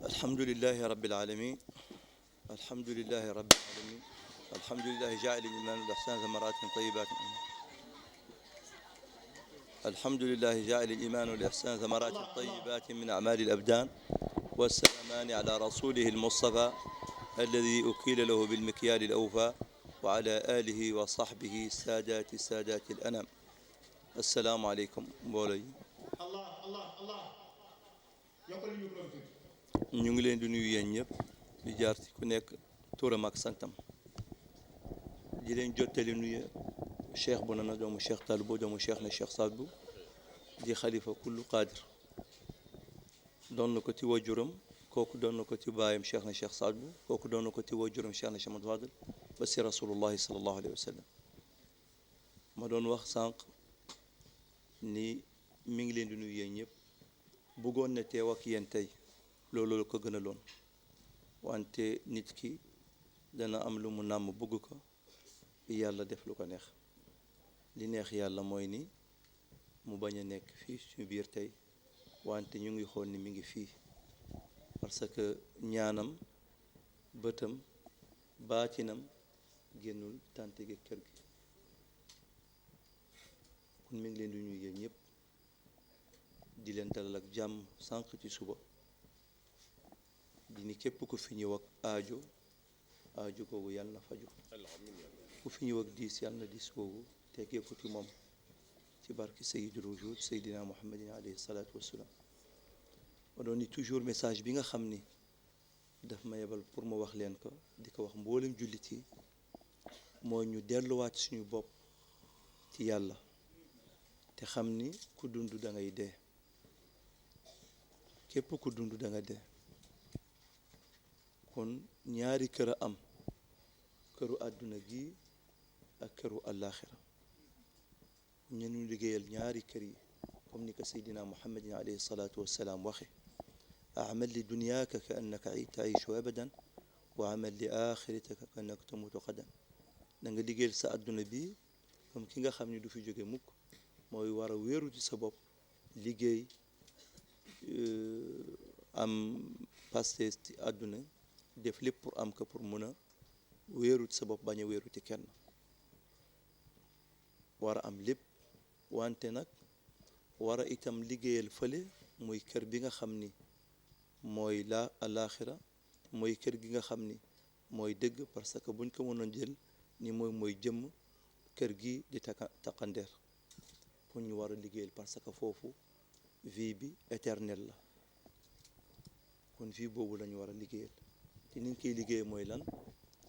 alhamdulillahi rabbil alamin alhamdulillahi rabbil alamin alhamdulillahi ja'il al-iman wal ihsan thamaratin tayyibatin alhamdulillahi ja'il al-iman wal ihsan thamaratin tayyibatin min a'mal al-abdan والسلامان على رسوله المصطفى الذي أكيل له بالمكيال الأوفى وعلى آله وصحبه سادات الأنام السلام عليكم mbooloo yi ñu ngi leen di nuyu yéen ñëpp di jaar ci ku nekk turam ak santam di leen jottali nuyu cheikh bu na doomu cheikh Talibou doomu cheikh na cheikh Saad Bou di xalifa kullu qaadir doon na ko ci wajuram kooku doon na ko ci baayam cheikh na cheikh Saad Bou kooku doon na ko ci wajuram cheikh na cheikh Ahmad Fadel ba si rasulullahi sallallahu alayhi wa sallam ma doon wax sànq ni mi ngi leen di nuyu yéen ñëpp bëggoon na teew ak yéen tey loolu la ko gën a loon wante nit ki dana am lu mu nàmm bëgg ko yàlla def lu ko neex li neex yàlla mooy ni mu bañ a nekk fii suñu biir tey wante ñu ngi xool ni mi ngi fii parce que ñaanam bëtam baatinam génnul tànte gi kër gi kon mi ngi leen di nuyu yéen ñëpp di leen dalal ak jàmm sànq ci suba di ni képp ku fi ñëw ak aajo googu yàlla na faju ku fi ñëw ak diis yàlla na diis googu teggee ko ci moom ci barki sayyidul wujud sayyidina muhammadin alayhi salaatu wassalaam ma doon ni toujours message bi nga xam ni daf ma yebal pour ma wax leen ko di ko wax mboolem jullit yi mooy ñu delluwaat suñu bopp ci yàlla te xam ni ku dund da ngay dee képp ku dund da nga dee kon ñaari kër a am këru àdduna gi ak këru àllaaxira ñenu liggéeyal ñaari kër yi comme ni ko seydina muhammadin alayhi salaatu wassalaam waxe amal li dunyaaka ka annaka taishu abadan wa amal li axiratika ka annaka tamutu qadan da nga liggéeyal sa àdduna bi comme ki nga xam ni du fi jóge mukk mooy war a wéeru ci sa bopp liggéey am paste ci àdduna def lépp pour am ko pour mun a wéeru ci sa bopp bañ a wéeru ci kenn war a am lépp wante nag war a itam liggéeyal fële mooy kër bi nga xam ni mooy la alaaxira mooy kër gi nga xam ni mooy dëgg parce que buñ ko mënoon jël ni mooy jëmm kër gi di taqandeer pour ñu war a liggéeyal parce que foofu vie bi éternelle la kon vie boobu lañu war a liggéeyal te ni ñu koy liggéey mooy lan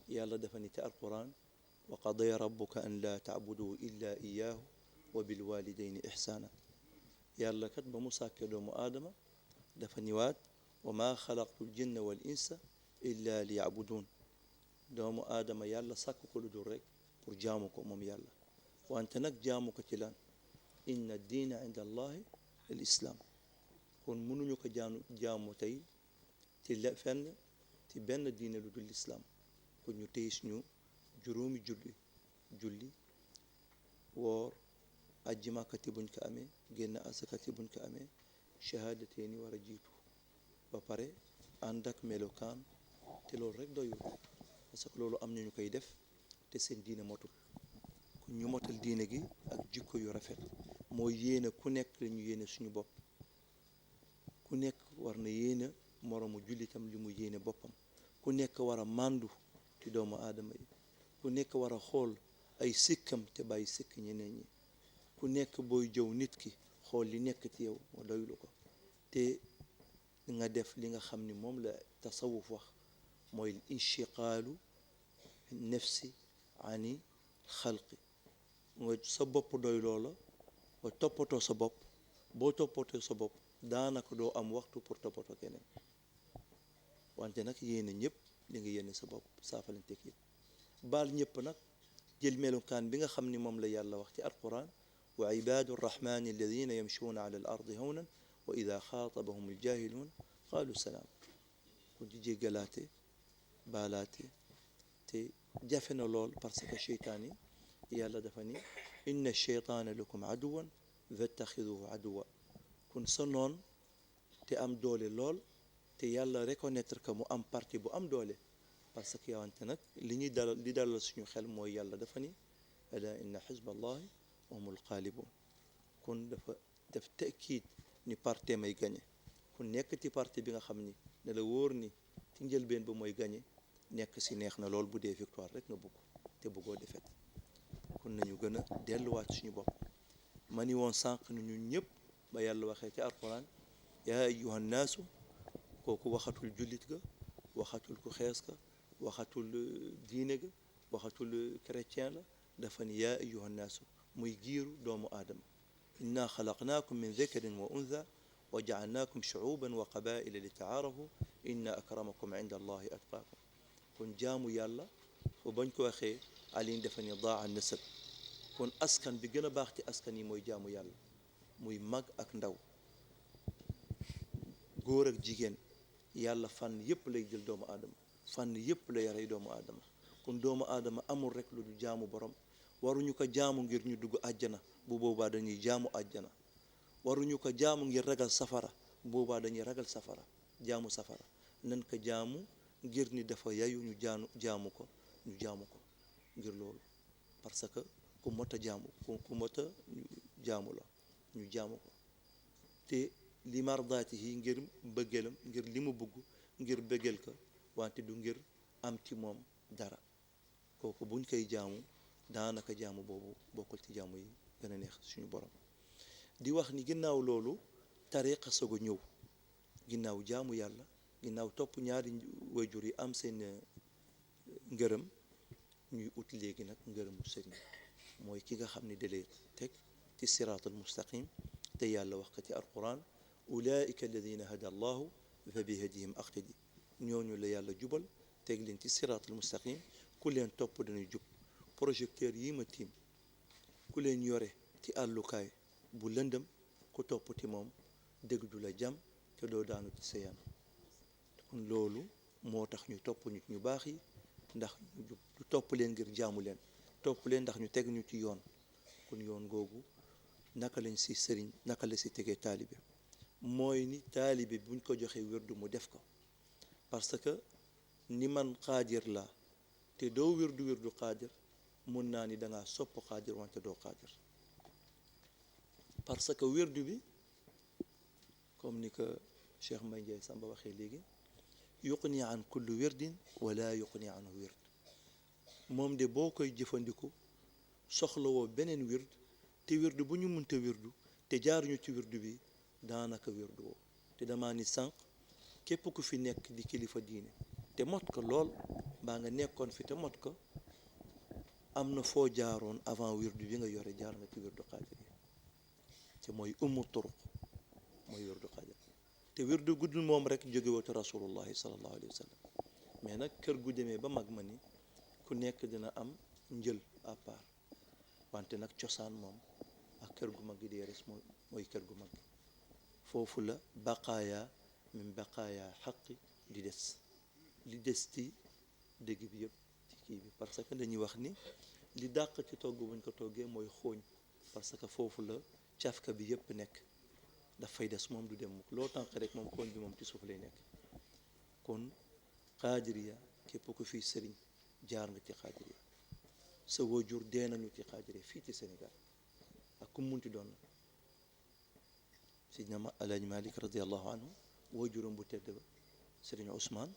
yàlla dafa ni ci alquran wa qadaya rabbuka an laa taabudu illa iyaahu wa bil walidayni ihsaana yàlla kat ba mu sàkkee doomu aadama dafa niwaat wa maa xalaqtul jinna wal insa illa li yacbuduun doomu aadama yàlla sàkk ko lu dul rek pour jaamu ko moom yàlla wante nag jaamu ko ci lan inna diina inda allahi al islaam kon mënuñu ko jaamu tey ci fenn ci benn diine lu dul islaam kon ñu tey suñu juróomi julli woor ajji màkkati buñ ko amee génn asakati buñ ko amee shahaadateen yi war a jiitu ba pare ànd ak melokaan te loolu rek doyul parce que loolu am na ñu koy def te seen diine motul kon ñu motal diine gi ak jikko yu rafet mooy yéene ku nekk la ñu yéene suñu bopp ku nekk war na yéene moroomu jullitam li mu yéene boppam ku nekk war a màndu ci doomu aadama yi ku nekk war a xool ay sikkam te bàyyi sikk ñeneen ñi ku nekk booy jëw nit ki xool li nekk ci yow nga doylu ko te nga def li nga xam ni moom la tasawuf wax mooy inchiqaalu nafsi ani xalqi nga sa bopp doy loola nga toppatoo sa bopp boo toppatoo sa bopp daanaka doo am waxtu pour toppatoo keneen wante nag yéene ñëpp li nga yéene sa bopp saafalanteeg yëpp baal ñëpp nag jël melukaan bi nga xam ni moom la yàlla wax ci alquran wa ibaadu rrahmani alladina yamchuuna ala al ardi hawnan wa ida xaatabahum aljahiluun qaalu salaam kon di jéggalaate baalaate te jafe na lool parce que cheytaan yi yàlla dafa ni inna cheytaana lakum aduwan fattaxiduhu aduwa kon sa noon te am doole lool te yàlla reconnaître que mu am parti bu am doole parce que yawante nag li dalal suñu xel mooy yàlla dafa ni ala inna xizba allahi humul xaalibun kon dafa def takiid ni parti may gañe ku nekk ci parti bi nga xam ni ne la wóor ni ci njëlbeen ba mooy gañe nekk si neex na lool bu dee victoire rek nga bëgg te bëggoo défaite kon nañu gën a delluwaat suñu bopp ma ni woon sànq ni ñun ñëpp ba yàlla waxee ci alquran yaa ayyuha nnaasu kooku waxatul jullit ga waxatul ku xees ka waxatul diine ga waxatul chrétien la dafa ni yaa ayyuha nnaasu muy giiru doomu aadama inna xalaqnaakum min dakarin wa untha wa jaalnaakum shuuban wa qabaila li taarafu inna akramakum inda allahi atqaakum kon jaamu yàlla fo bañ ko waxee alin dafa ni daa nasab kon askan bi gën a baax ci askan yi mooy jaamu yàlla muy mag ak ndaw góor ak jigéen yàlla fànn yépp lay jël doomu aadama fànn yépp la yarey doomu aadama kon doomu aadama amul rek lu du jaamu borom waruñu ko jaamu ngir ñu dugg àjjana bu boobaa dañuy jaamu àjjana waruñu ko jaamu ngir ragal safara bu boobaa dañuy ragal safara jaamu safara nan ko jaamu ngir ni dafa yayu ñu jaamu ko ngir loolu parce que ku mot a jaamu ku mot a jaamu la ñu jaamu ko te li mardaatihi ngir bëggeelam ngir li mu bëgg ngir bëggeel ko wante du ngir am ci moom dara kooku buñ koy jaamu daanaka jaamu boobu bokkul ci jaamu yi gën a neex suñu borom di wax ni ginnaaw loolu tariqa soog a ñëw ginnaaw jaamu yàlla ginnaaw topp ñaari wayjur yi am seen ngërëm ñuy ut léegi nag ngërëmu sëriñ mooy ki nga xam ne dalee teg ci siraatal mustaqim te yàlla wax ko ci alquran ulaika alladina hada allahu fa bi hadihim aqtadi ñooñu la yàlla jubal teg leen ci siraatal mustaqim ku leen topp dañuy jub projecteur yi ma tiim ku leen yore ci àllukaay bu lëndëm ku topp ci moom dëgg du la jam te doo daanu ci sa yan kon loolu moo tax ñu topp nit ñu baax yi ndax ñu jub du topp leen ngir jaamu leen topp leen ndax ñu teg ñu ci yoon kon yoon googu naka lañ si sëriñ naka la si tegee taalibe mooy ni taalibe buñ ko joxee wirdu mu def ko parce que ni man xaadir la te doo wirdu xaadir mun naa ni dangaa sopp xaadir wante doo xaadir parce que wirdu bi comme ni ko Cheikh Mbaye Ndiaye Samba waxee léegi yuqni an kulli wirdin wala yuqni anhu wird moom de boo koy jëfandiku soxlawoo beneen wird te wirdu bu ñu mënta wirdu te jaaruñu ci wirdu bi daanaka wirdu woo te dama ni sànq képp ku fi nekk di kilifa diine te mot ko lool mbaa nga nekkoon fi te mot ko am na foo jaaroon avant wirdu bi nga yore jaar nga ci wirdu xaadir yi te mooy turuq mooy wirdu xaadir te wirdu guddul moom rek jóge woo ci rasulullahi sallallahu alayhi wa sallam mais nag kër gu demee ba mag ma ni ku nekk dina am njël à part wante nag cosaan moom ak kër gu mag gi di res mooy kër gu mag gi foofu la baqaaya min baqaaya xaqi di des li des ci dégg bi yëpp ci kii bi parce que dañuy wax ni li dàq ci togg buñ ko toggee mooy xooñ parce que foofu la cafka bi yëpp nekk dafay des moom du dem mukk loo tànq rek moom xooñ bi moom ci suuf lay nekk kon xaadiriya képp ku fi sëriñ jaar nga ci xaadiriya sa wajur dee nañu ci xaadiriya fii ci Sénégal ak ku munti doon na Sidna Alaaji Malik radiallahu anhu wajuram bu tedd ba sëriñ Ousmane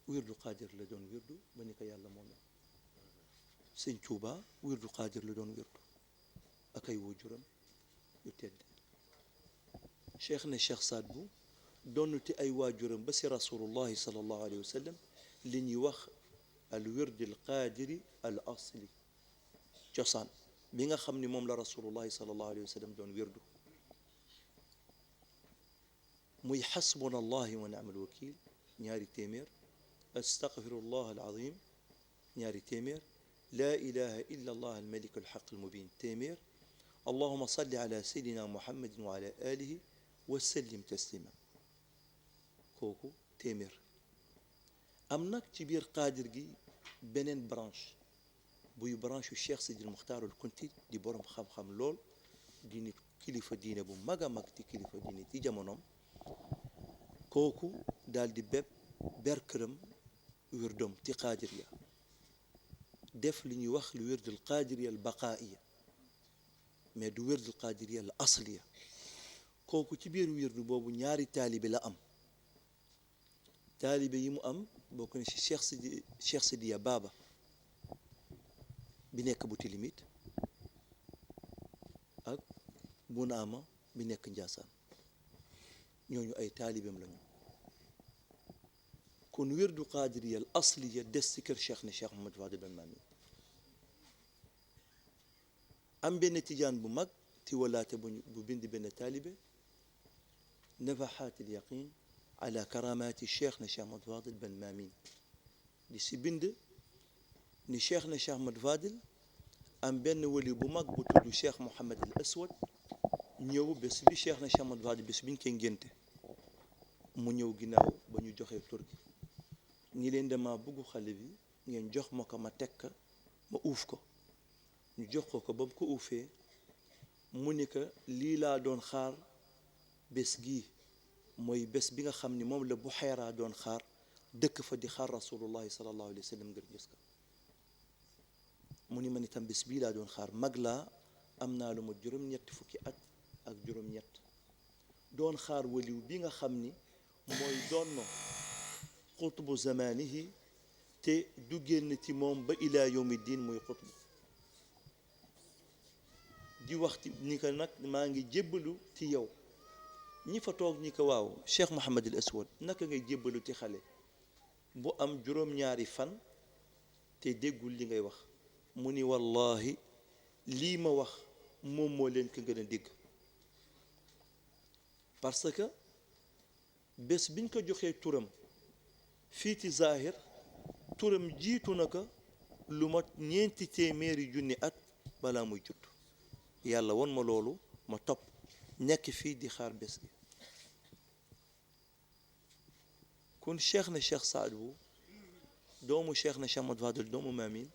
wirdu xaadir la doon wirdu ba ni ko yàlla moom sëñ Tuuba wirdu xaadir la doon wirdu ak ay wajuram yu tedd cheikh ne cheikh Saad bu donnuti ay waajuram ba si rasulullahi sallallahu alayhi wa sallam li ñuy wax al wirdi al qaadiri al asli cosaan bi nga xam ni moom la rasulullahi sallallahu alayhi wa sallam doon wirdu muy xasbuna allahi wa ni'mal wakil ñaari téeméer astaghfirullah al azim ñaari téeméer laa ilaha illa allah al malik al haq al mubin téeméer allahuma salli ala sayyidina muhammadin wa ala alihi wa sallim taslima kooku téeméer am nag ci biir qaadir gi beneen branche buy branche yu Cheikh Sidil Muxtaar al Kunti di borom xam-xam lool di nit kilifa diine bu mag a mag di kilifa diine ci jamonoom kooku daal di ber këram wirdom ci qaadir ya def li ñuy wax lu wirdul qaadiriya al baqaaiya mais du wirdul qaadiriya al asliya kooku ci biir wirdu boobu ñaari taalibe la am taalibe yi mu am bokk na ci Cheikh Sidiya Baba bi nekk bu tilimit ak Bunaama bi nekk Njaasaan ñooñu ay taalibeem lañu kon wirdu qaadiriya al asliya des ci kër Cheikh ne Cheikh Mouhamed Fadel Ben Mamin am benn tijaan bu mag ti walaate bu bind benn taalibe nafaxaat al yaqin ala karamaati Cheikh ne Cheikh Mouhamed Fadel Ben Mamin di si bind ni Cheikh ne Cheikh Mouhamed Fadel am benn wali bu mag bu tudd Cheikh Mouhamed al Aswad ñëw bés bi Cheikh ne Cheikh Mouhamed Fadel bés bi ñu koy ngénte mu ñëw ginnaaw ba ñu joxee tur gi ñi leen dama bëggu xale bi ngeen jox ma ko ma teg ko ma uuf ko ñu jox ko ba mu ko uufee mu ni ko lii laa doon xaar bés gii mooy bés bi nga xam ni moom la Buxayra doon xaar dëkk fa di xaar rasulullahi sallallahu alayhi wa sallam ngir gis ko mu ni man itam bés bii laa doon xaar mag laa am naa lu ma juróom-ñetti fukki at ak juróom-ñett doon xaar waliw bi nga xam ni mooy doon xutbu zamanihi te du génn ci moom ba ilaa yawmi diin muy xutbu di waxti ni ko nag maa ngi jébbalu ci yow ñi fa toog ñi ko waaw Cheikh Mouhamed al Aswad naka ngay jébbalu ci xale bu am juróom-ñaari fan te déggul li ngay wax mu ni wallahi lii ma wax moom moo leen ko gën a dégg parce que bés biñ ko joxee turam fii ci zahir turam jiitu na ko lu mat ñeenti téeméeri junni at balaa muy judd yàlla won ma loolu ma topp nekk fii di xaar bés gi kon cheikh na cheikh Saad Bou doomu cheikh na Cheikh Mouhamed Fadel doomu Mamin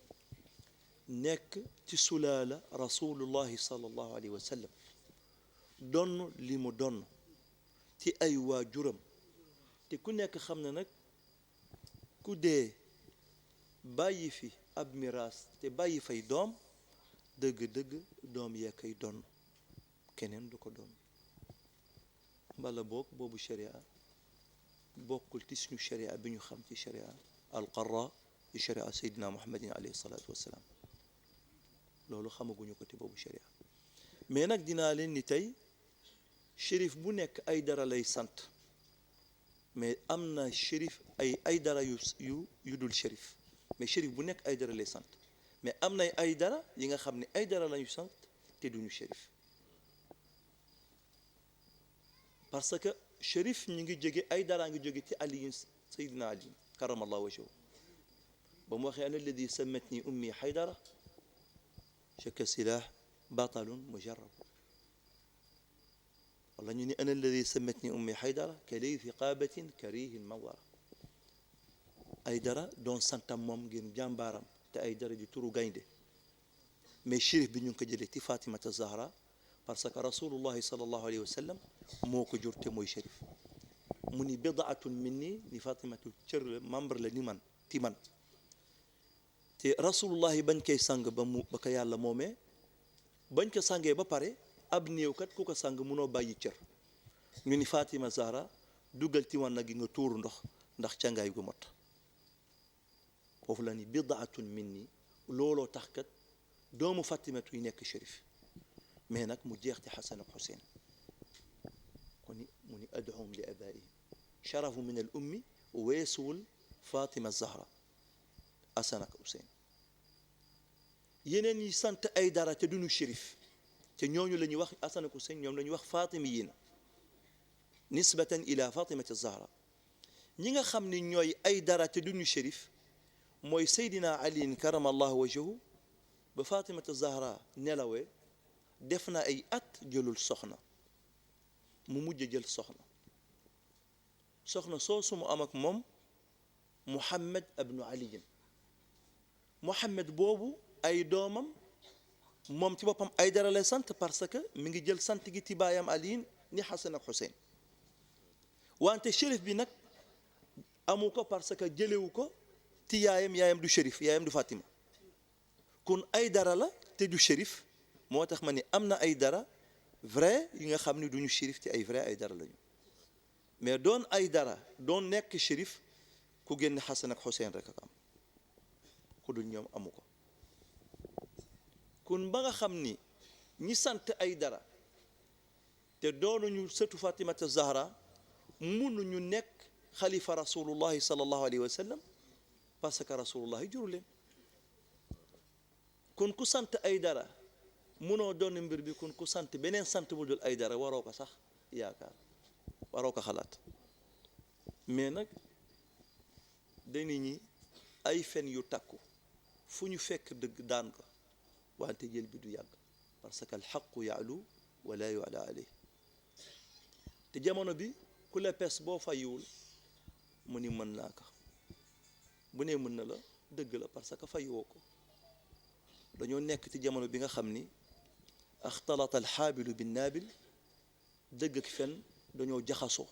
nekk ci sulaala rasulullahi sallallahu alayhi wa sallam donn li mu donn ci ay waajuram te ku nekk xam na nag ku dee bàyyi fi ab miraas te bàyyi fay doom dëgg-dëgg doom yee koy donn keneen du ko doon mbala boog boobu sharia bokkul ci suñu sharia bi ñu xam ci sharia alqarra ci sharia seydina muhammadin alayhi salaatu wassalaam loolu xamaguñu ko ci boobu sharia mais nag dinaa leen ni tey shérif bu nekk ay dara lay sant mais am na shérif ay dara yu dul shérif mais shérif bu nekk ay dara lay sant mais am na ay dara yi nga xam ne ay dara lañu sant te duñu shérif parce que shérif ñu ngi jóge ay dara ngi jóge ci aliyin sayyidina ali karamallahu wajhahu ba mu waxee ana alladi sammatni ummi haydara shakka silah batalun mujarrab wala ñu ni ana alladi sammatni ummi haydara ka laythi qaabatin karihin mawara ay dara doon santam moom ngeen jàmbaaram te ay dara di turu gaynde mais shérif bi ñu ngi ko jëlee ci Fatimata Zahra parce que rasulullahi sallallahu alayhi wa sallam moo ko jur te mooy shérif mu ni bidaatun minni ni Fatimatu cër la membre la ni man ti man te rasulullahi bañ koy sang ba ko yàlla moomee bañ ko sangee ba pare ab néew kat ku ko sang munoo bàyyi cër ñu ni Fatima Zahra dugal ci wan nag gi nga tuuru ndox ndax càngaay gu mot foofu la ni bidaatun minni looloo tax kat doomu Fatimatu yi nekk shérif mais nag mu jeex ci Xasan ak Xuseyn kon mu ni ad'uhum li abaihim sharafu min al ummi weesuwul Fatima Zahra Asan ak Useyn. yeneen yi sant ay dara te duñu shérif te ñooñu la ñuy wax Asan ak Useyn ñoom la ñuy wax fatimiyin nisbatan ila fatimati zahra. ñi nga xam ni ñooy ay dara te duñu shérif mooy Seydina Ali karamallahu wajhahu ba fatimati zahra nelawee def na ay at jëlul soxna mu mujj jël soxna soosu mu am ak moom Muhammad ibnu Ali. Muhammad boobu ay doomam moom ci boppam ay dara lay sant parce que mi ngi jël sant gi ci baayam Ali ni Xasan ak Xuseyn. wante shérif bi nag amu ko parce que jëlewu ko ci yaayam du shérif, yaayam du Fatima. kon ay dara la te du shérif, moo tax ma ni am na ay dara vrai yi nga xam ni duñu shérif te ay vrai ay dara lañu. mais doon ay dara doon nekk shérif ku génn Xasan ak Xuseyn rek ak am, ku dul ñoom amu ko. kon ba nga xam ni ñi sant ay dara te doonuñu sëtu Fatimata Zahra mënuñu nekk xalifa rasulullahi sallallahu alayhi wa sallam parce que rasulullahi juru leen. kon ku sant ay dara mënoo doon mbir bi, kon ku sant beneen sant bu dul ay dara waroo ko sax yaakaar, waroo ko xalaat. mais nag dañu ñi ay fen yu takku fu ñu fekk dëgg daan ko, wante jël bi du yàgg parce que alxaqu yaalu wala yuala alayh. te jamono bi ku la pes boo fayiwul mu ni mën naa ko, bu nee mën na la dëgg la parce que fayiwoo ko. dañoo nekk ci jamono bi nga xam ni axtalata alxaabilu binnaabil, dëgg ak fen dañoo jaxasoo.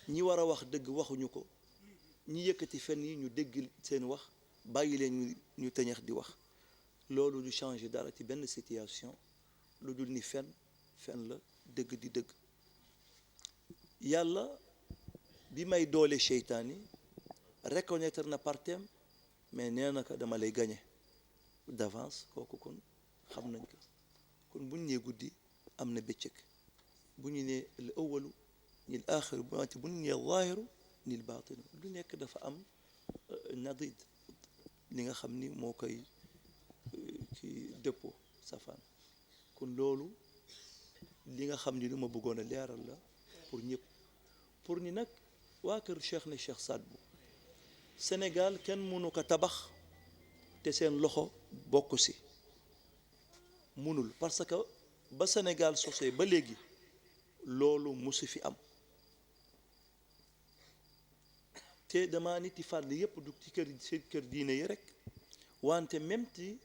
ñi war a wax dëgg waxuñu ko, ñi yëkkati fen yi ñu dégg seen wax bàyyi leen ñu tëñax di wax. loolu du changer dara ci benn situation lu dul ni fen la, dëgg di dëgg. yàlla bi may doole seytaan yi reconnaître na partem, mais nee na ko dama lay gañe d'avance. kooku kon xam nañ ko. kon bu ñu nee guddi am na bëccëg, bu ñu nee al awalu ni al axiru, bu ñu nee zaahiru ni al baatinu, lu nekk dafa am nadid li nga xam ni moo koy ci dëppoo safaan. kon loolu li nga xam ni lu ma bëggoon a leeral la pour ñëpp, pour ni nag waa kër Cheikh na Cheikh Saad Bou Sénégal kenn mënu ko tabax te seen loxo bokk si, mënul. parce que ba Sénégal sosee ba léegi loolu musu fi am. te dama nit yi fàdli yépp du ci kër diine yi rek, wante même ti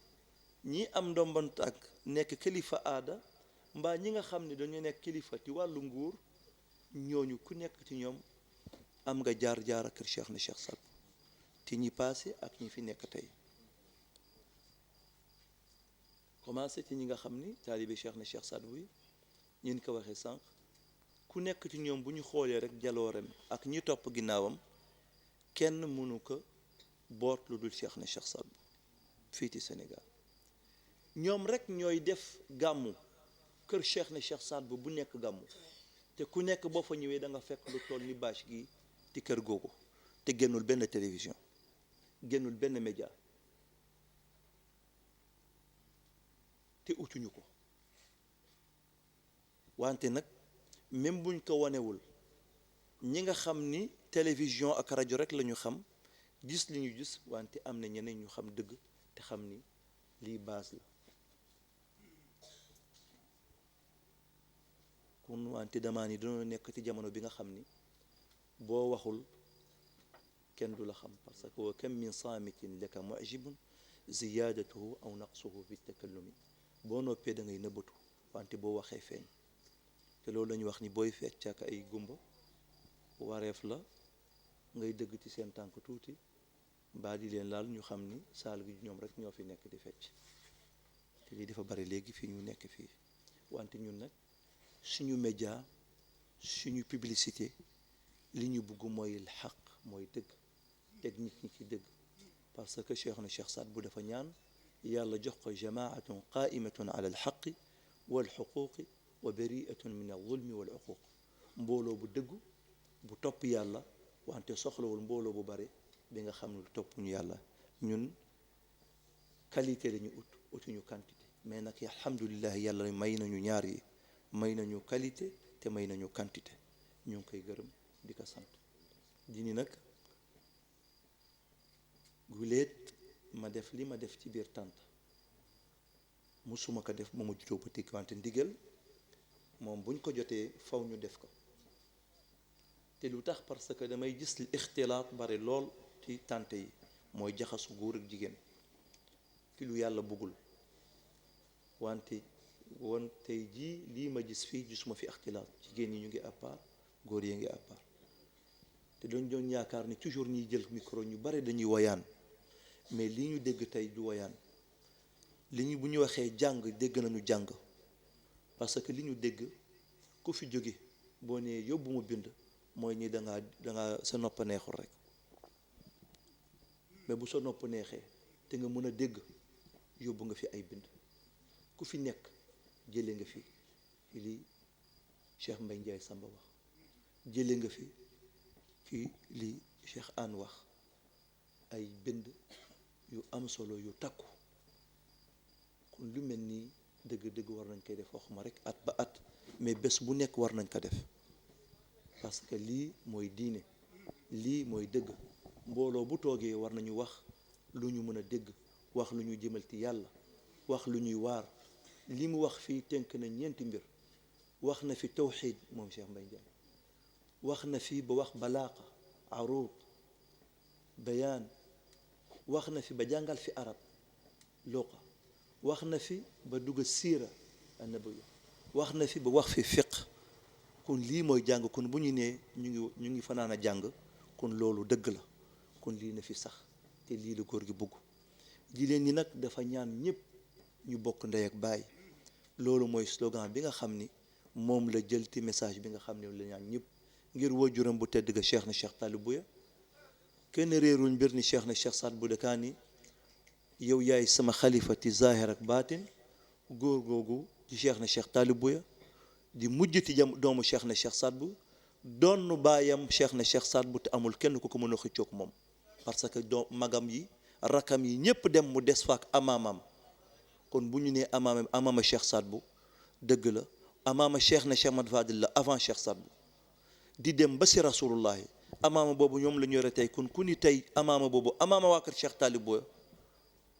ñi am ndombant ak nekk kilifa aada mbaa ñi nga xam ne dañu nekk kilifa ci wàllu nguur, ñooñu ku nekk ci ñoom am nga jaar-jaar ak kër Cheikh na Cheikh Saad Bou te ñi passé ak ñi fi nekk tey. commencé ci ñi nga xam ni taalibe Cheikh na Cheikh Saad Bou yi ñeen ko waxee sànq, ku nekk ci ñoom bu ñu xoolee rek jaloorem ak ñi topp ginnaawam, kenn mënu ko boot lu dul Cheikh na Cheikh Saad Bou fii ci Sénégal. ñoom rek ñooy def gàmmu kër Cheikh na Cheikh Saad Bou bu nekk gàmmu, te ku nekk boo fa ñëwee da nga fekk lu toll ni bâche gi ci kër googu, te génnul benn télévision, génnul benn média, te utuñu ko. wante nag même buñ ko wanewul, ñi nga xam ni télévision ak rajo rek la ñu xam, gis li ñu gis, wante am na ñeneen ñu xam dëgg te xam ni lii base la. kon wante damaa ni dañoo nekk ci jamono bi nga xam ni boo waxul kenn du la xam, parce que wa kam min saamitin laka mu'jibun ziyaadatuhu aw naqsuhu fi takallumi. boo noppee da ngay nëbbatu, wante boo waxee feeñ. te loolu la ñuy wax ni booy fecc ak ay gumba wareef la ngay dëgg ci seen tànk tuuti mbaa di leen laal ñu xam ni saal gi ñoom rek ñoo fi nekk di fecc. te lii dafa bari léegi fii ñu nekk fii. wante ñun nag suñu média, suñu publicité, li ñu bugg mooy el xaq, mooy dëgg, teg nit ñi ci dëgg. parce que Cheikh na Cheikh Saad Bou dafa ñaan yàlla jox ko jamaatun qaimatun ala alxaqi walxuquqi wa bariatun min alzulmi wal uquq. mbooloo bu dëggu bu topp yàlla, wante soxlawul mbooloo bu bare bi nga xam ne topp ñu yàlla. ñun qualité la ñu utuñu quantité mais nag alhamdulilah yàlla may nañu ñaar yi may nañu qualité te may nañu quantité ñu ngi koy gërëm di ko sant di ni nag guléet ma def li ma def ci biir tànt musuma ko def ba mu jutoo ba tikk wante ndigal moom buñ ko jotee faw ñu def ko te lu tax parce que damay gis li ixtilaat bari lool ci tànt yi mooy jaxasu góor ak jigéen ci lu yàlla bëggul wante woon tey jii lii ma gis fii gisuma fi ixtilaat jigéen ñi ñu ngi à part góor yi ngi à part te dañ doon yaakaar ni toujours ñuy jël micro ñu bari dañuy woyaan mais li ñu dégg tey du woyaan li ñu bu ñu waxee jàng dégg nañu jàng parce que li ñu dégg ku fi jóge boo nee yóbbu mu bind mooy ni dangaa sa nopp neexul rek mais bu sa nopp neexee te nga mën a dégg yóbbu nga fi ay bind ku fi nekk jële nga fi li Cheikh Mbaye Ndiaye Samba wax jële nga fi ci li Cheikh Anne wax ay bind yu am solo yu takku kon lu mel nii dëgg-dëgg war nañ koy def waxuma rek at ba at mais bés bu nekk war nañ ko def parce que lii mooy diine lii mooy dëgg mbooloo bu toogee war nañu wax lu ñu mën a dégg wax lu ñu jëmal ci yàlla wax lu ñuy waar li mu wax fii tënk na ñeenti mbir wax na fi tawxiid moom Cheikh Mbaye Ndiaye wax na fi ba wax balaaqa aruud bayaan wax na fi ba jàngal fi arab luqa wax na fi ba dugg siira annabiya wax na fi ba wax fi fiq kon lii mooy jàng kon bu ñu nee ñu ngi fanaan a jàng kon loolu dëgg la kon lii na fi sax te lii la góor gi bëgg ji leen ñi nag dafa ñaan ñëpp ñu bokk ndey ak baay loolu mooy slogan bi nga xam ni moom la jël ti message bi nga xam ne la ñaan ñëpp ngir waajuram bu tedd ga Cheikh na Cheikh Talib Bouya kenn réerul mbir ni Cheikh na Cheikh Saad Bou Dakaani yow yaay sama xalifati zahir ak baatin góor googu di Cheikh na Cheikh Talib Bouya di mujjati doomu Cheikh na Cheikh Saad Bou doon baayam Cheikh na Cheikh Saad Bou te amul kenn ku ko mën a xëccoog moom parce que magam yi rakam yi ñëpp dem mu des faak amaamam kon bu ñu nee amaama Cheikh Saad Bou dëgg la amaama Cheikh na Cheikh Mad Fadil la avant Cheikh Saad Bou di dem ba si rasulullahi amaama boobu ñoom la ñu yore tey kon ku ni tey amaama boobu amaama waa kër Cheikh Talib Bouya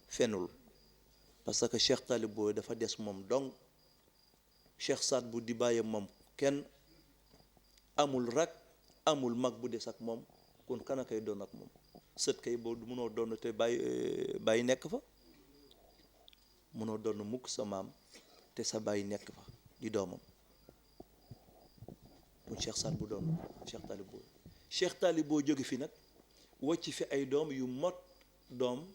fenul parce que Cheikh Talib Bouya dafa des moom donc Cheikh Saad Bou di bàyyam moom kenn amul rak amul mag bu des ak moom kon kana kay doon ak moom sët kay boo mënoo doon te bàyyi nekk fa mënoo doon mukk sa maam te sa bàyyi nekk fa di doomam kon Cheikh Saad Bou doon Cheikh Talib Bouya Cheikh Talib Bouya jóge fi nag wàcc fi ay doom yu mot doom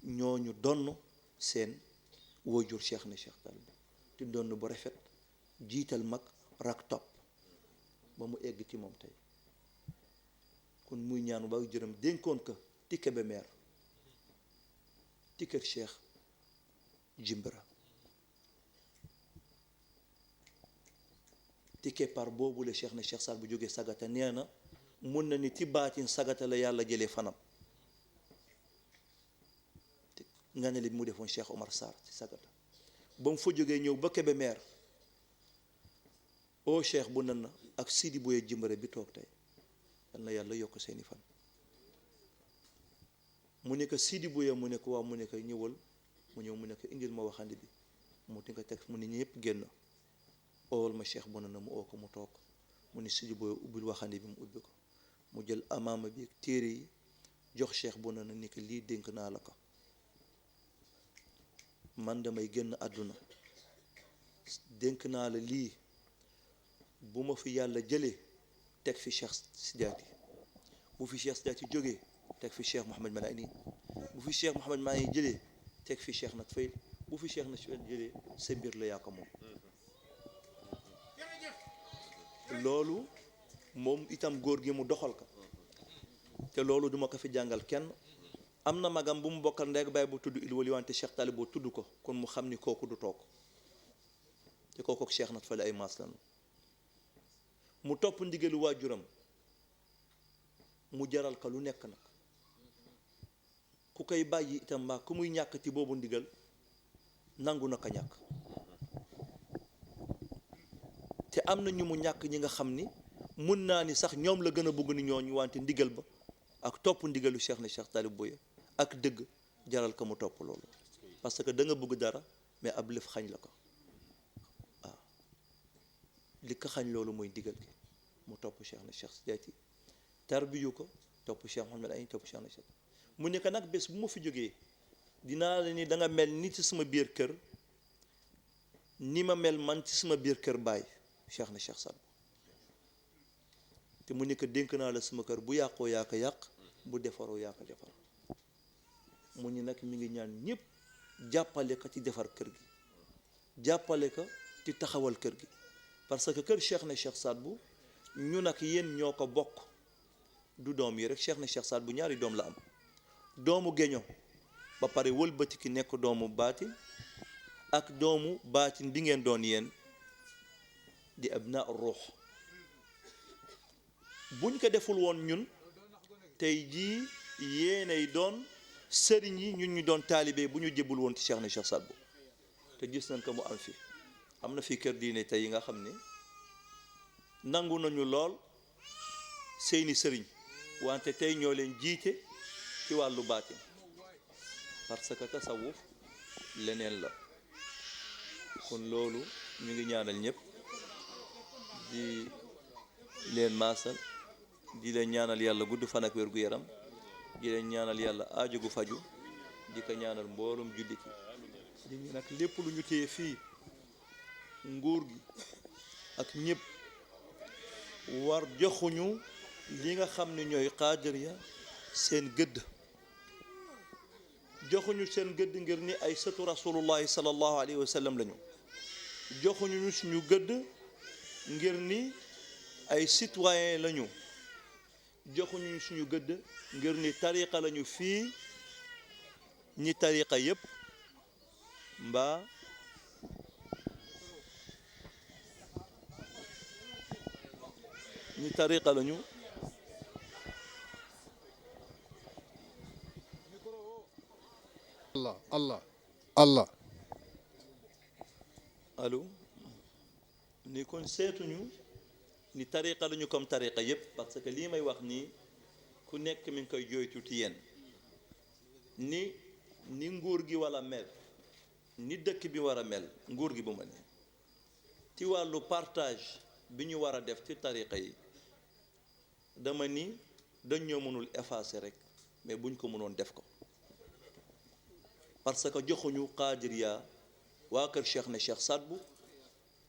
ñooñu donn seen waajur Cheikh na Cheikh Talib Bouya te donn bu rafet jiital mag rak topp ba mu egg ci moom tey kon muy ñaanu ba jërëm dénkoon ko ti Kébémer ti kër Cheikh Jimbira ti keppaar boobu la Cheikh na Cheikh Saad bu jógee sagata nee na mun na ni ci baatin sagata la yàlla jëlee fanam nga ne li mu defoon Cheikh Omar Sarr ci sagata ba mu fa jógee ñëw ba Kébémer o Cheikh bu nan na ak Sidi Bouya Jimbira bi toog tey yal na yàlla yokk seeni fan mu ne ko Sidi Bouya mu ne ko waaw mu ne ko ñëwal mu ñëw mu ne ko indil ma waxande bi mu ti ko teg mu ne ñëpp génn oowal ma Cheikh bu nan na mu oo ko mu toog mu ne Sidi Bouya ubbil waxande bi mu ubbi ko mu jël amaama bi ak téere yi jox Cheikh bu nan na ni ko lii dénk naa la ko man damay génn àdduna dénk naa la lii bu ma fi yàlla jëlee teg fi Cheikh Sidiati bu fi Cheikh Sidiati jógee teg fi Cheikh Mouhamed Malayni bu fi Cheikh Mouhamed Malayni jëlee teg fi Cheikh Nat Fayl bu fi Cheikh Nat Fayl jëlee sa mbir la yaa ko moom loolu moom itam góor gi mu doxal ko te loolu duma ko fi jàngal kenn am na magam bu mu bokkal ndeg baay bu tudd il wali wante Cheikh Talib Bouya tudd ko kon mu xam ni kooku du toog te kooku ak Cheikh Nat Fayl ay maas lañu mu topp ndigalu waajuram mu jaral ko lu nekk nag ku koy bàyyi itam mbaa ku muy ñàkk ci boobu ndigal nangu na ko ñàkk. te am na ñu mu ñàkk ñi nga xam ni mun naa ni sax ñoom la gën a bëgg ni ñooñu, wante ndigal ba ak topp ndigalu Cheikh na Cheikh Talib Boye ak dëgg jaral ko mu topp loolu. parce que da nga bëgg dara mais ab lëf xañ la ko waaw li ko xañ loolu mooy ndigal gi mu topp Cheikh na Cheikh Tidiane tarbiyu ko topp Cheikh Mouhamed Ayn topp Cheikh na Cheikh. mu ne ko nag bés bu ma fi jógee dinaa la ni da nga mel ni ci sama biir kër ni ma mel man ci sama biir kër baay Cheikh na Cheikh Saad Bou. te mu ne ko dénk naa la sama kër bu yàqoo yaa ko yàq bu defaroo yaa ko defar. mu ni nag mi ngi ñaan ñëpp jàppale ko ci defar kër gi, jàppale ko ci taxawal kër gi, parce que kër Cheikh na Cheikh Saad Bou ñu nag yéen ñoo ko bokk. du doom yi rek Cheikh na Cheikh Saad Bou ñaari doom la am, doomu géño ba pare wëlbati ki nekk doomu baatin ak doomu baatin bi ngeen doon yéen di abna ruux. buñ ko deful woon ñun tey jii yéenay doon sëriñ yi, ñun ñu doon taalibe bu ñu jébul woon ci Cheikh na Cheikh Saad Bou. te gis nañ ko mu am fi, am na fi kër diine tey yi nga xam ne nangu nañu lool seeni sëriñ, wante tey ñoo leen jiite ci wàllu baatin, parce que tasawuf leneen la. kon loolu ñu ngi ñaanal ñëpp di leen maasal, di leen ñaanal yàlla gudd fan ak wér gu yaram, di leen ñaanal yàlla aajo gu faju, di ko ñaanal mboolum jullit yi. di nag lépp lu ñu téye fii nguur gi ak ñëpp war joxuñu li nga xam ne ñooy qaadiriya seen gëdd, joxuñu seen gëdd ngir ni ay sëtu rasulullahi sallallahu alayhi wa sallam lañu, joxuñu suñu gëdd ngir ni ay citoyen lañu, joxuñu suñu gëdd ngir ni tariqa lañu fii ñi tariqa yépp mbaa ñi tariqa lañu Allah allo ni kon seetuñu ni tariqa lañu comme tariqa yépp, parce que lii may wax nii ku nekk mi ngi koy jooytu ci yéen ni nguur gi wala mel, ni dëkk bi war a mel, nguur gi bu ma ne ci wàllu partage bi ñu war a def ci tariqa yi, dama ni dañ ñoo mënul effacer rek, mais buñ ko mënoon def ko, parce que joxuñu qaadiriya waa kër Cheikh na Cheikh Saad Bou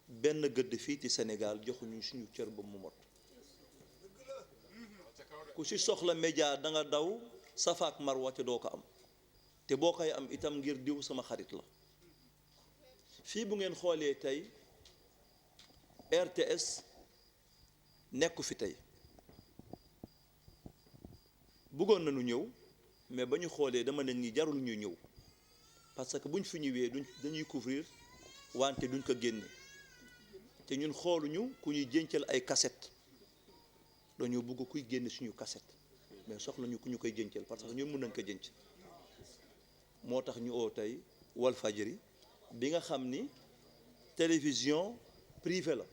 benn gëdd fii ci Sénégal, joxuñu suñu cër ba mu mot. ku ci soxla média da nga daw Safa ak Marwa te doo ko am, te boo koy am itam ngir diw sama xarit la. fii bu ngeen xoolee tey RTS nekku fi tey, bëggoon nañu ñëw mais ba ñu xoolee dama ne ni jarul ñu ñëw, parce que buñ fi ñëwee dañuy couvrir wante duñ ko génne, te ñun xooluñu ku ñuy jëncal ay cassette, dañoo bëgg kuy génne suñu cassette, mais soxla ñu ku ñu koy jëncal parce que ñun mën nañ ko jënc. moo tax ñu oo tey Walfadjri bi nga xam ni télévision privée la,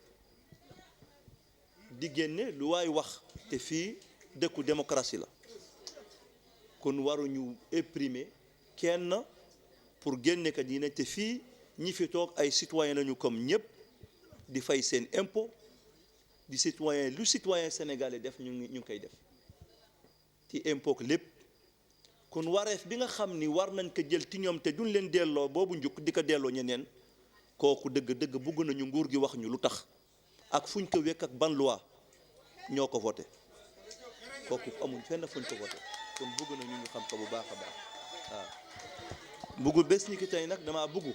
di génne lu waay wax, te fii dëkku démocratie la, kon waruñu éprimer kenn pour génne ko diine, te fii ñi fi toog ay citoyen lañu comme ñëpp, di fay seen impôt, di citoyen lu citoyen sénégalais def ñu ngi koy def ci impôt lépp. kon wareef bi nga xam ni war nañ ko jël ci ñoom te duñ leen delloo boobu njukk di ko delloo ñeneen, kooku dëgg-dëgg bugg nañu nguur gi wax ñu lu tax ak fuñ ko wekk ak ban loi ñoo ko voté, kooku amuñ fenn fuñ ko voté, kon bugg nañu ñu xam ko bu baax a baax. waaw buggu bés ni ki tey nag dama bugg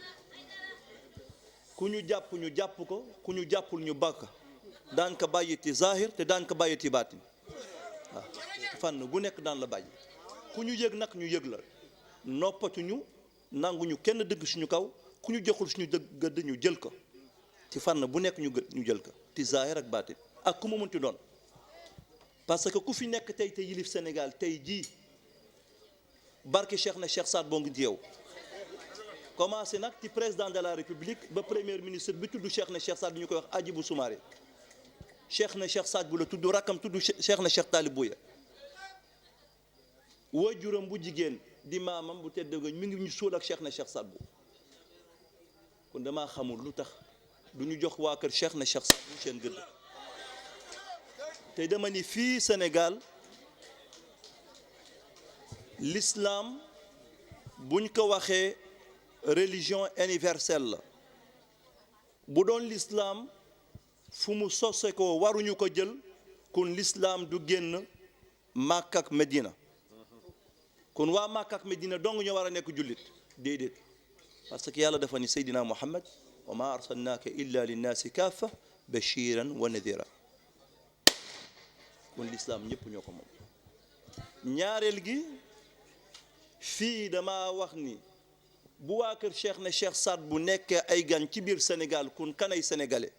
ku ñu jàpp ko, ku ñu jàppul ñu bàkk, daan ko bàyyi ci zahir te daan ko bàyyi ci baatin. waaw fànn bu nekk daan la bàyyi, ku ñu yëg nag ñu yëg la, noppatuñu nanguñu kenn dëgg suñu kaw, ku ñu joxul suñu gëdd ñu jël ko ci fànn bu nekk ñu jël ko ci zahir ak baatin ak ku mu mënti doon. parce que ku fi nekk tey te yilif Sénégal tey jii barke Cheikh na Cheikh Saad boo ngi ci yow commencé nag ci président de la république ba premier ministre bi tudd Cheikh na Cheikh Saad bu ñu koy wax Hadjibou Soumaré Cheikh na Cheikh Saad bu la tudd rakkam tudd Cheikh na Cheikh Talib Bouya waajuram bu jigéen di maamam bu tedd nga mi ngi ñu suul ak Cheikh na Cheikh Saad bu kon damaa xamul lu tax du ñu jox waa kër Cheikh na Cheikh Saad bu seen gëdd te dama ni fii Sénégal l'islam buñ ko waxee religion universelle la bu doon l'islam fu mu sose ko waruñu ko jël kon l'islam du génn Makka ak Medina kon waa Makka ak Medina dong ñu war a nekk jullit déedéet parce que yàlla dafa ni Seydina Muhammad wa ma arsalnaaka illa linnaasi kaafa bashiran wa nadira kon l'islam ñëpp ñoo ko moom ñaareel gi fii dama wax ni bu waa kër Cheikh na Cheikh Saad bu nekkee ay gan ci biir Sénégal kun kanay sénégalais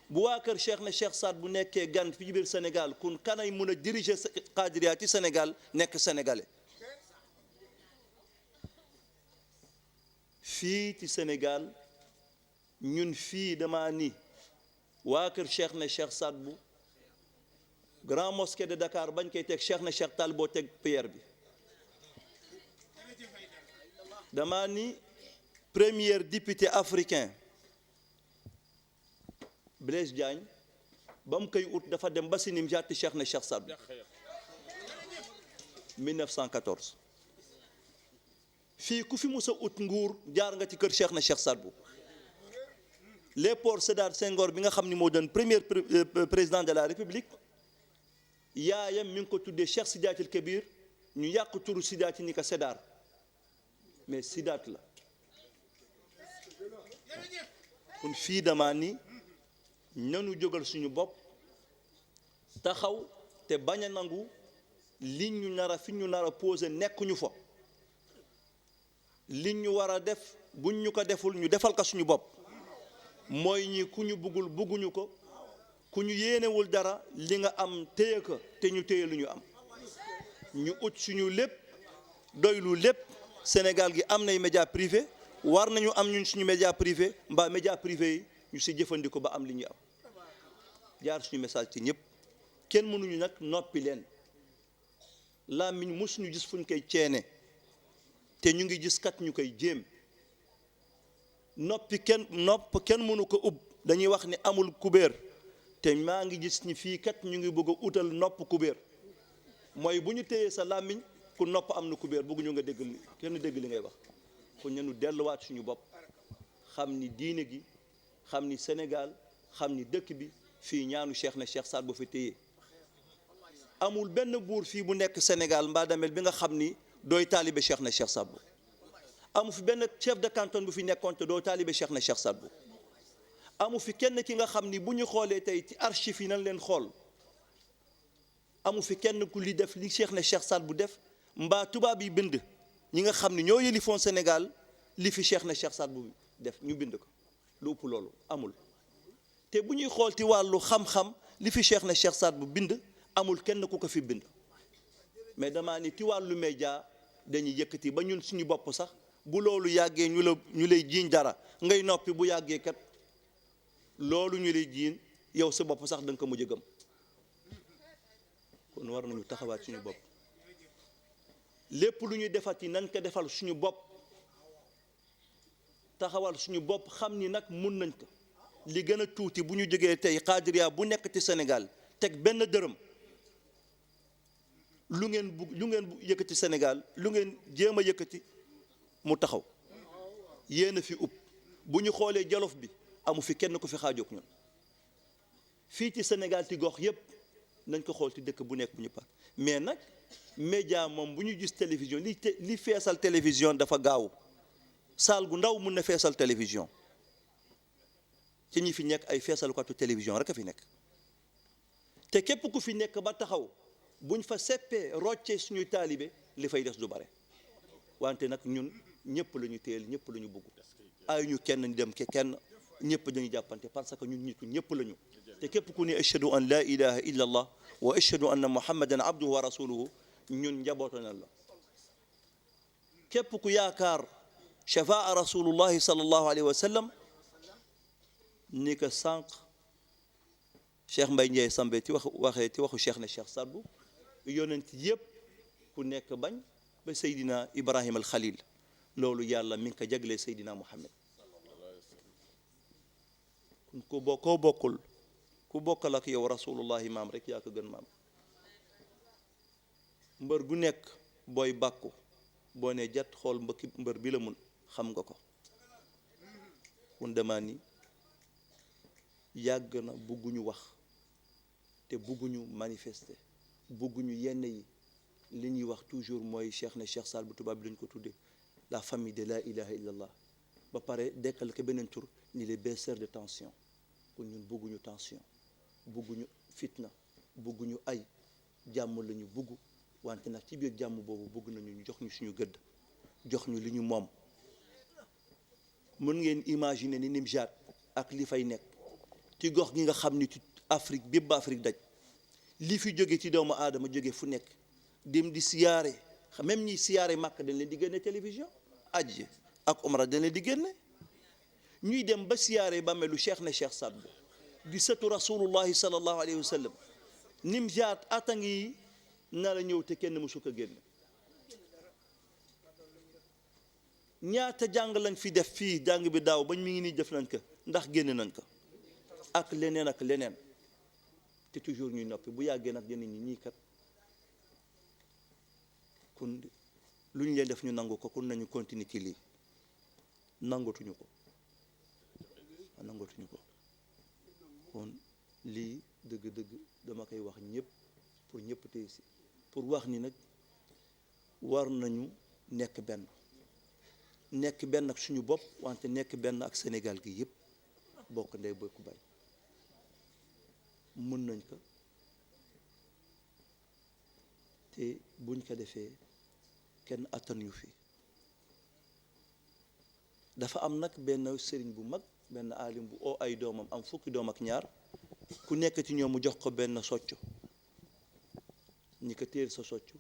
bu waa kër Cheikh na Cheikh Saad bu nekkee gan ci biir Sénégal kun kanay mun a diriger Qadiriya ci Sénégal nekk sénégalais fii ci Sénégal ñun fii dama ni waa kër Cheikh na Cheikh Saad bu grand mosquée de Dakar bañ koy teg Cheikh na Cheikh Talib boo teg pierre bi dama ni premier député africain Blaise Diagne ba mu koy ut dafa dem ba si nim jaati Cheikh na Cheikh Saad bu 1914 fii ku fi musa ut nguur jaar nga ci kër Cheikh na Cheikh Saad bu Léopold Sédar Senghor bi nga xam ni moo doon premier président de la République yaayam mi ngi ko tuddee Cheikh Sidaat Kabir ñu yàq turu Sidaat ni ko Sédar mais Sidaat la kon fii dama ni nanu jógal suñu bopp taxaw te bañ a nangu li ñu nar a fi ñu nar a posé nekkuñu fa li ñu war a def buñ ñu ko deful ñu defal ko suñu bopp mooy ñi ku ñu buggul bugguñu ko ku ñu yéenewul dara li nga am téye ko te ñu téye lu ñu am ñu ut suñu lépp doylu lépp Sénégal gi am nay média privé war nañu am ñun suñu média privé mbaa média privé yi ñu si jëfandikoo ba am li ñu am jaar suñu message ci ñëpp kenn mënuñu nag noppi leen làmmiñ mosuñu gis fuñ koy ceene te ñu ngi gis kat ñu koy jéem nopp kenn mënu ko ub dañuy wax ni amul kubéer te maa ngi gis ni fii kat ñu ngi bëgg a utal nopp kubéer mooy bu ñu téyee sa làmmiñ ku nopp am na kubéer bëgguñu nga dégg kenn dégg li ngay wax kon ñenu delluwaat suñu bopp xam ni diine gi xam ni Sénégal xam ni dëkk bi fii ñaanu Cheikh na Cheikh Saad bu fi téye amul benn buur fii bu nekk Sénégal mbaa damel bi nga xam ni dooy taalibe Cheikh na Cheikh Saad bu amu fi benn chef de canton bu fi nekkoon te doo taalibe Cheikh na Cheikh Saad bu amu fi kenn ki nga xam ni bu ñu xoolee tey ci archive yi nañ leen xool amu fi kenn ku li def li Cheikh na Cheikh Saad bu def mbaa tubaab yi bind ñi nga xam ni ñoo yëlifoon Sénégal li fi Cheikh na Cheikh Saad bu def ñu bind ko lu ëpp loolu amul te bu ñuy xool ci wàllu xam-xam li fi Cheikh na Cheikh Saad bu bind amul kenn ku ko fi bind mais damaa ni ci wàllu média dañuy yëkkati ba ñun suñu bopp sax bu loolu yàggee ñu lay jiiñ dara ngay noppi bu yàggee kat loolu ñu lay jiiñ yow sa bopp sax da nga ko mujj gëm kon war nañu taxawaat suñu bopp lépp lu ñuy defati nan ko defal suñu bopp taxawal suñu bopp xam ni nag mun nañ ko li gën a tuuti bu ñu jógee tey Qadiriya bu nekk ci Sénégal teg benn dërëm lu ngeen yëkkati Sénégal lu ngeen jéem a yëkkati mu taxaw yéen a fi ub bu ñu xoolee Jolof bi amu fi kenn ku fi xaajook ñun fii ci Sénégal ci gox yépp nañ ko xool ci dëkk bu nekk bu ñu par mais nag média moom bu ñu gis télévision li feesal télévision dafa gaaw saal gu ndaw mun na feesal télévision ci ñi fi nekk ay feesalukatu télévision rek a fi nekk te képp ku fi nekk ba taxaw buñ fa seppee roccee suñuy taalibe li fay des du bare wante nag ñun ñëpp la ñu téyel ñëpp la ñu bëgg ay ñu kenn ñu dem ke kenn ñëpp dañu jàppante parce que ñun nitu ñëpp la ñu te képp ku ne ashhadu an la ilaha illa allah wa ashhadu anna muhammadan abduhu wa rasuluhu ñun njabooto na la képp ku yaakaar shafaa rasulullahi sallallahu alayhi wa sallam ni ko sànq Cheikh Mbaye Ndiaye Sambe ci waxu Cheikh ne Cheikh Sadbu yonent yëpp ku nekk bañ ba Seydina Ibrahima al Khalil loolu yàlla mi ngi ko jaglee Seydina Muhammad koo bokkul ku bokkal ak yow rasulullahi maam rek yaa ko gën maam mbër gu nekk booy bàkku boo ne jat xool mbër bi la mun xam nga ko kun demaa ni yàgg na bugguñu wax te bugguñu manifester bugguñu yenn yi li ñuy wax toujours mooy cheikh ne cheikh Saad bu tubaab bi lañu ko tuddee la famille de la ilaha illallah ba pare dekkal ko beneen tur ni les baisseurs de tension kon ñun bugguñu tension bugguñu fitna bugguñu ay jàmm la ñu bugg wante nag ci biir jàmm boobu bugg nañu ñu jox ñu suñu gëdd jox ñu li ñu moom mën ngeen imaginer ni Nimjaat ak li fay nekk ci gox gi nga xam ni ci Afrique bépp ba Afrique daj li fi jóge ci doomu aadama jóge fu nekk dem di siyaare même ñi siyaare màkk dañ leen di génne télévision ajji ak umra dañ leen di génne ñuy dem ba siyaare ba melu cheikh ne cheikh Saad Bou di sëtu rasulullahi sallallahu alayhi wa sallam Nimjaat ata ngi na la ñëw te kenn mësu ko génn ñaata jàng lañ fi def fii jàng bi daaw bañ mi ngi nii def nañ ko ndax génn nañ ko ak leneen te toujours ñuy noppi bu yàggee nag yenn ñi ñii kat kun lu ñu leen def ñu nangu ko kun nañu continuer ci lii nangatuñu ko kon lii dëgg-dëgg dama koy wax ñëpp pour ñëpp tey si pour wax ni nag war nañu nekk benn ak suñu bopp wante nekk benn ak Sénégal gi yëpp bokk ndey bokk baay mën nañ ko te buñ ko defee kenn attan yu fi dafa am nag benn sëriñ bu mag benn aalim bu oo ay doomam am fukki doom ak ñaar ku nekk ci ñoom mu jox ko benn soccu ñi ko téel sa soccu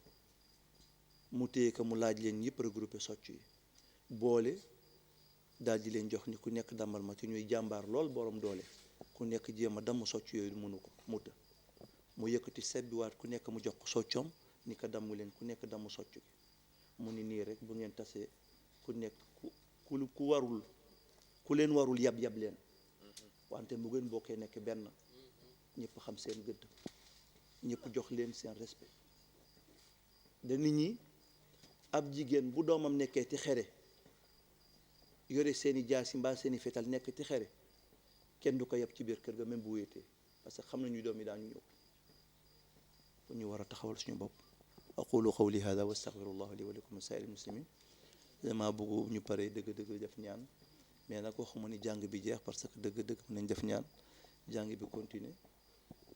mu téye ko mu laaj leen ñëpp regroupé soccu yi boole daal di leen jox ni ku nekk damal ma ci ñuy jàmbaar lool borom doole ku nekk jéem a damm soccu yooyu mënu ko muta mu yëkkati sebbiwaat ku nekk mu jox ko soccoom ni ko damm leen ku nekk damm soccu gi mu ni nii rek bu ngeen tasee ku nekk ku warul ku leen warul yab leen wante mu ngeen bokkee nekk benn ñëpp xam seen gëdd ñëpp jox leen seen respect da nit ñi ab jigéen bu doomam nekkee ci xere yore seeni jaasi mbaa seeni fetal nekk ci xere kenn du ko yab ci biir kër ga même bu wéetee parce que xam nañu doom yi daañu ñëw fu ñu war a taxawal suñu bopp aqulu qawli hada wa astaghfirullah li wa lakum wa saa'iril muslimin dama bëgg ñu pare dëgg-dëgg def ñaan mais nag waxuma ni jàng bi jeex parce que dëgg-dëgg mën nañ def ñaan jàng bi continuer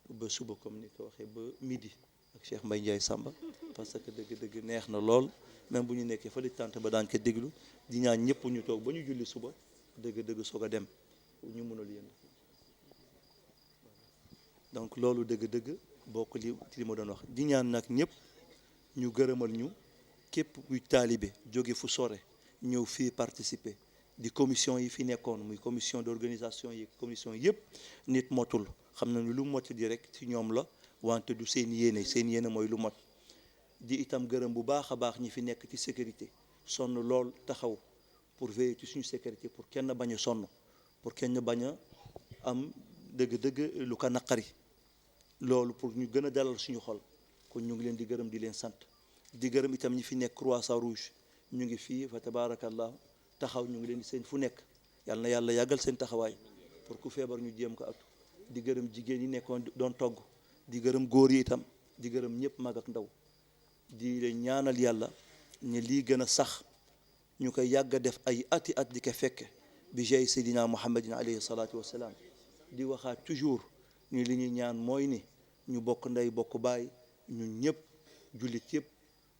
ba suba comme ni ko waxee ba midi ak Cheikh Mbaye Ndiaye Samba parce que dëgg-dëgg neex na lool même bu ñu nekkee fa di tànt ba daan ko déglu di ñaan ñëpp ñu toog ba ñu julli suba dëgg-dëgg soog a dem ñu mënal yéen donc loolu dëgg-dëgg bokk li ma doon wax di ñaan nag ñëpp ñu gërëmal ñu képp kuy taalibe jóge fu sore ñëw fii participer di commission yi fi nekkoon muy commission d'organisation yi commission yëpp nit motul xam na ni lu mot di rek ci ñoom la wante du seen yéene mooy lu mot di itam gërëm bu baax a baax ñi fi nekk ci sécurité sonn lool taxaw pour veiller ci suñu sécurité pour kenn bañ a sonn pour kenn bañ a am dëgg-dëgg lu ko naqari loolu pour ñu gën a dalal suñu xol kon ñu ngi leen di gërëm di leen sant di gërëm itam ñi fi nekk Croix-Rouge ñu ngi fii fa tabaarakallah taxaw ñu ngi leen di seen fu nekk yàlla na yàlla yàggal seen taxawaay pour ku feebar ñu jéem ko atu di gërëm jigéen yi nekkoon doon togg di gërëm góor yi itam di gërëm ñëpp mag ak ndaw di leen ñaanal yàlla ne lii gën a sax ñu koy yàgg a def ay ati at di ko fekke bi jay seydina muhammadin alayhi salaatu wassalaam di waxaat toujours ni li ñuy ñaan mooy ni ñu bokk ndey bokk baay ñun ñëpp jullit yëpp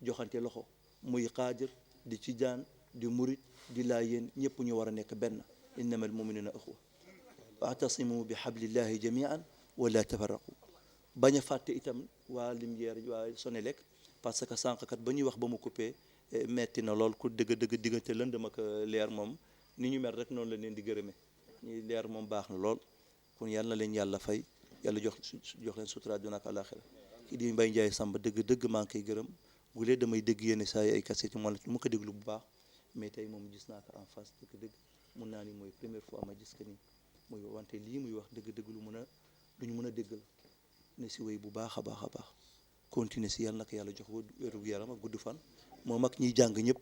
joxante loxo muy xaadir di tijaan di murit di laayeen ñëpp ñu war a nekk benn innamal mu'minuna axwa wa'tasimu bi hablillahi jami'an wala tafarraqu bañ a fàtte itam waa Lumière waa Senelec parce que sànq kat ba ñuy wax ba mu coupé metti na lool ku dëgg diggante lëndëm ak leer moom ni ñu mel rek noonu la leen di gërëme ñuy leer moom baax na lool kon yàlla na leen yàlla fay yàlla jox leen sutura àdduna ak àllaaxira kii di Mbaye Ndiaye Samb dëgg maa ngi koy gërëm gulee damay dégg yenn saa yi ay cassette yi mu ko déglu bu baax mais tey moom gis naa ko en face dëgg mun naa ni mooy première fois ma gis que ni muy wante lii muy wax dëgg lu ñu mën a déggal ne si wéy bu baax a baax a baax continuer si yàlla na ko yàlla jox wéru yaram ak gudd fan moom ak ñiy jàng ñëpp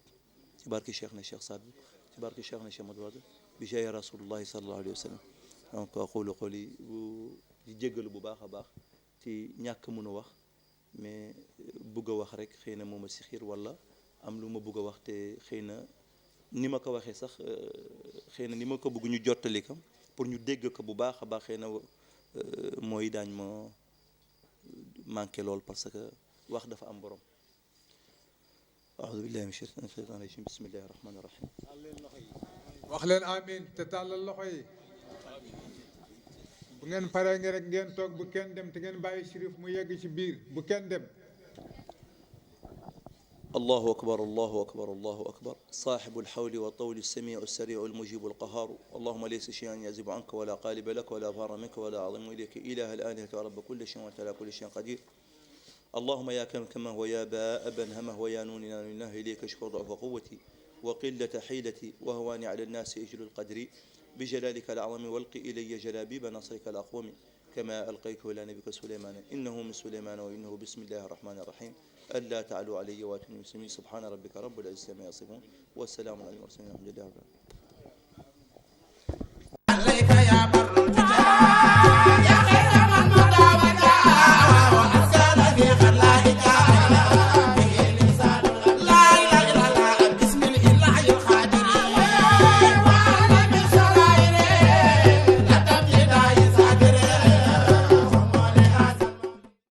ci barke Cheikh na Cheikh Saad Bou ci barke Cheikh na Cheikh Madou Wade bi jaay rasulullahi sallallahu alayhi wa sallam donc aqulu qawli di jéggalu bu baax a baax ci ñàkk mën a wax mais bëgg a wax rek xëy na moom a si xiir wala am lu ma bëgg a wax te xëy na ni ma ko waxee sax xëy na ni ma ko bëgg ñu jottali ko pour ñu dégg ko bu baax a baax xëy na mooy daañ ma manqué lool parce que wax dafa am borom aoudu billahi min shaytan rajim bismillahi rahmani rahim wax leen amin te tàllal loxo yi bu ngeen paree nge rek ngeen toog bu kenn dem te ngeen bàyyi Chérif mu yegg ci biir bu kenn dem الله أكبر الله أكبر الله أكبر صاحب الحول والطول السميع السريع المجيب القهار اللهم ليس شيئا يعزب عنك ولا قالب لك ولا ظهر منك ولا عظيم إليك إله الآلهة ورب كل شيء وأنت على كل شيء قدير اللهم يا كما هو يا باء همه ويا نون الله إليك أشكو ضعف قوتي وقلة حيلتي وهواني على الناس أجل القدر بجلالك الأعظم والق إلي جلابيب نصرك الأقوم كما ألقيته إلى نبيك سليمان إنه من سليمان وإنه بسم الله الرحمن الرحيم ألا تعلوا علي وأتوني مسلمين سبحان ربك رب العزة عما يصفون والسلام على المرسلين الحمد لله رب العالمين